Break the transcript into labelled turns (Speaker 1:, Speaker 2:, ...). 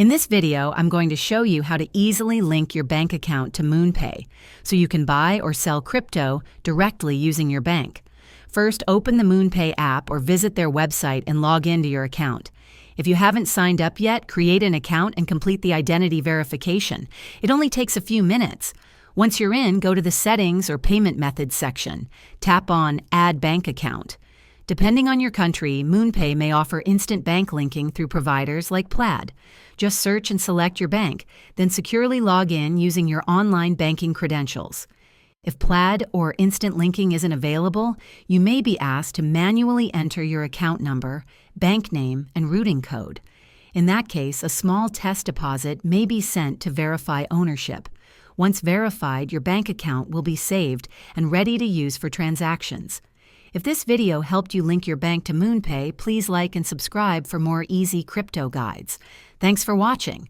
Speaker 1: In this video, I'm going to show you how to easily link your bank account to MoonPay so you can buy or sell crypto directly using your bank. First, open the MoonPay app or visit their website and log into your account. If you haven't signed up yet, create an account and complete the identity verification. It only takes a few minutes. Once you're in, go to the Settings or Payment Methods section. Tap on Add Bank Account. Depending on your country, MoonPay may offer instant bank linking through providers like Plaid. Just search and select your bank, then securely log in using your online banking credentials. If Plaid or instant linking isn't available, you may be asked to manually enter your account number, bank name, and routing code. In that case, a small test deposit may be sent to verify ownership. Once verified, your bank account will be saved and ready to use for transactions. If this video helped you link your bank to MoonPay, please like and subscribe for more easy crypto guides. Thanks for watching.